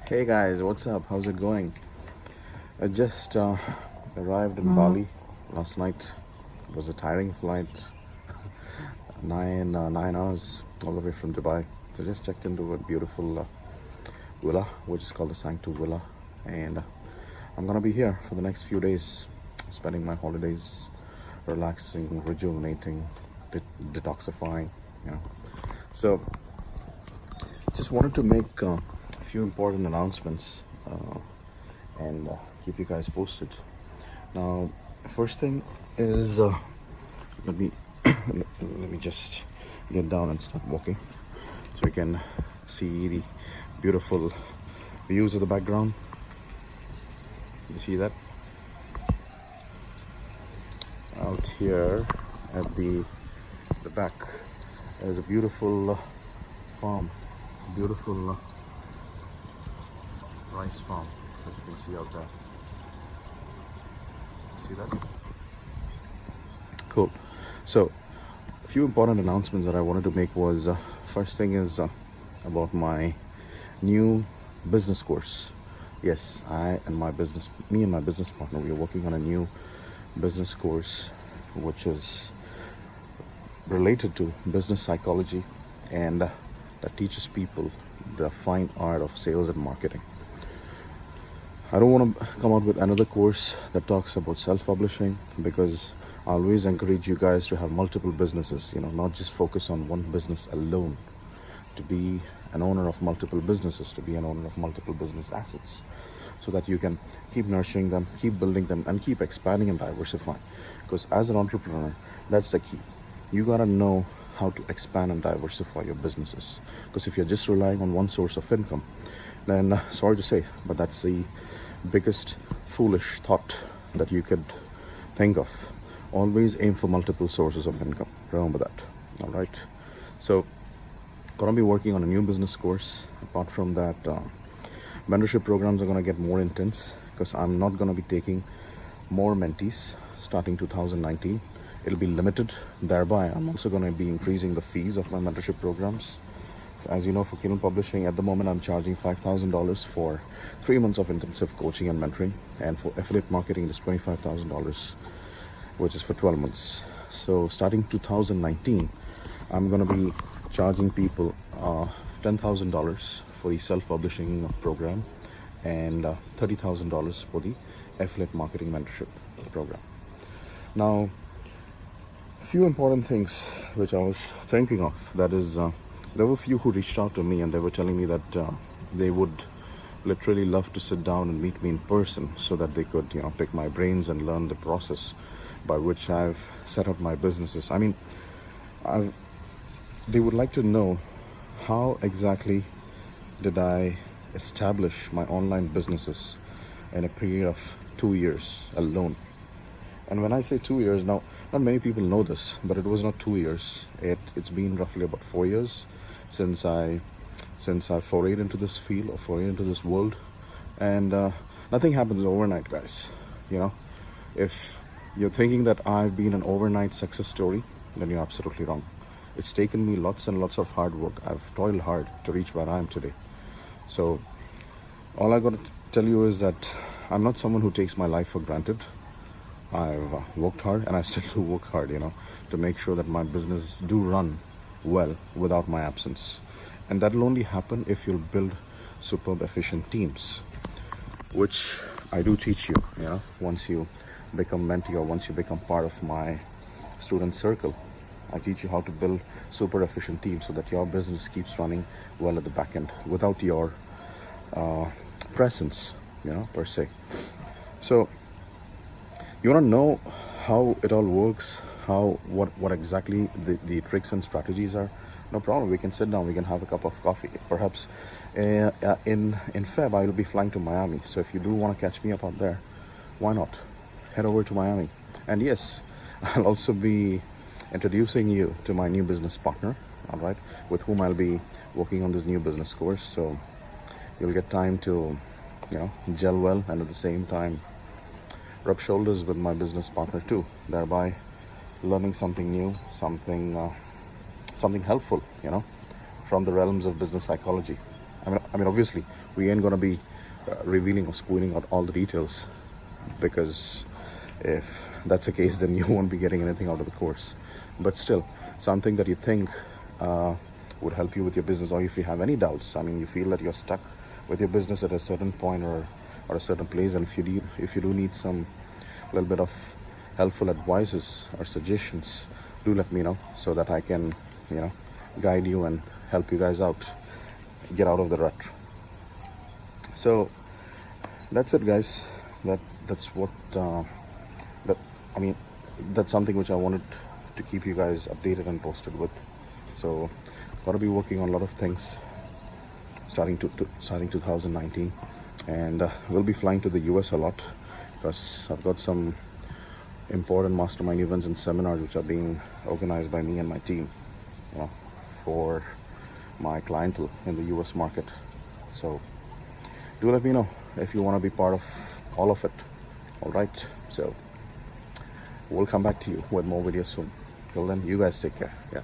Hey guys, what's up? How's it going? I just arrived in Bali last night. It was a tiring flight, 9 hours all the way from Dubai. So just checked into a beautiful villa, which is called the Sanctu Villa, and I'm gonna be here for the next few days, spending my holidays, relaxing, rejuvenating, detoxifying. You know. So just wanted to make a few important announcements and keep you guys posted. Now, first thing is let me let me just get down and start walking so you can see the beautiful views of the background. You see that out here at the back there's a beautiful farm, beautiful rice farm that you can see out there. See that? Cool. So, a few important announcements that I wanted to make was first thing is about my new business course. Yes, me and my business partner, we are working on a new business course which is related to business psychology and that teaches people the fine art of sales and marketing. I don't want to come out with another course that talks about self-publishing because I always encourage you guys to have multiple businesses, not just focus on one business alone, to be an owner of multiple businesses, to be an owner of multiple business assets, so that you can keep nurturing them, keep building them, and keep expanding and diversifying. Because as an entrepreneur, that's the key. You gotta know how to expand and diversify your businesses. Because if you're just relying on one source of income, then sorry to say, but that's the biggest foolish thought that you could think of. Always aim for multiple sources of income. Remember that. All right. So, gonna be working on a new business course. Apart from that, mentorship programs are gonna get more intense because I'm not gonna be taking more mentees starting 2019. It'll be limited. Thereby, I'm also gonna be increasing the fees of my mentorship programs. As you know, for Kindle Publishing, at the moment, I'm charging $5,000 for 3 months of intensive coaching and mentoring. And for affiliate marketing, it's $25,000, which is for 12 months. So starting 2019, I'm going to be charging people $10,000 for the self-publishing program and $30,000 for the affiliate marketing mentorship program. Now, a few important things which I was thinking of, that is, there were a few who reached out to me and they were telling me that they would literally love to sit down and meet me in person so that they could, pick my brains and learn the process by which I've set up my businesses. I mean, they would like to know how exactly did I establish my online businesses in a period of 2 years alone. And when I say 2 years, now, not many people know this, but it was not 2 years. It's been roughly about 4 years since I forayed into this field or forayed into this world. And nothing happens overnight, guys. If you're thinking that I've been an overnight success story, then you're absolutely wrong. It's taken me lots and lots of hard work. I've toiled hard to reach where I am today. So all I got to tell you is that I'm not someone who takes my life for granted. I've worked hard and I still do work hard, to make sure that my business do run well without my absence. And that'll only happen if you'll build superb efficient teams, which I do teach you, once you become mentee or once you become part of my student circle. I teach you how to build super efficient teams so that your business keeps running well at the back end without your presence, per se. So you want to know how it all works, what exactly the tricks and strategies are? No problem. We can sit down. We can have a cup of coffee. Perhaps in Feb I will be flying to Miami. So if you do want to catch me up out there, why not? Head over to Miami. And yes, I'll also be introducing you to my new business partner. All right, with whom I'll be working on this new business course. So you'll get time to, gel well, and at the same time rub shoulders with my business partner too, thereby learning something new, something helpful, from the realms of business psychology I mean, obviously, we ain't gonna be revealing or squealing out all the details, because if that's the case, then you won't be getting anything out of the course. But still, something that you think would help you with your business, or if you have any doubts, I mean, you feel that you're stuck with your business at a certain point or a certain place, and if you do need some little bit of helpful advices or suggestions, do let me know so that I can, guide you and help you guys out, get out of the rut. So that's it, guys. That's what that I mean. That's something which I wanted to keep you guys updated and posted with. So, gotta be working on a lot of things starting 2019, and we'll be flying to the US a lot because I've got some important mastermind events and seminars which are being organized by me and my team, for my clientele in the US market. So do let me know if you want to be part of all of it. All right, so we'll come back to you with more videos soon. Till then, you guys take care. Yeah.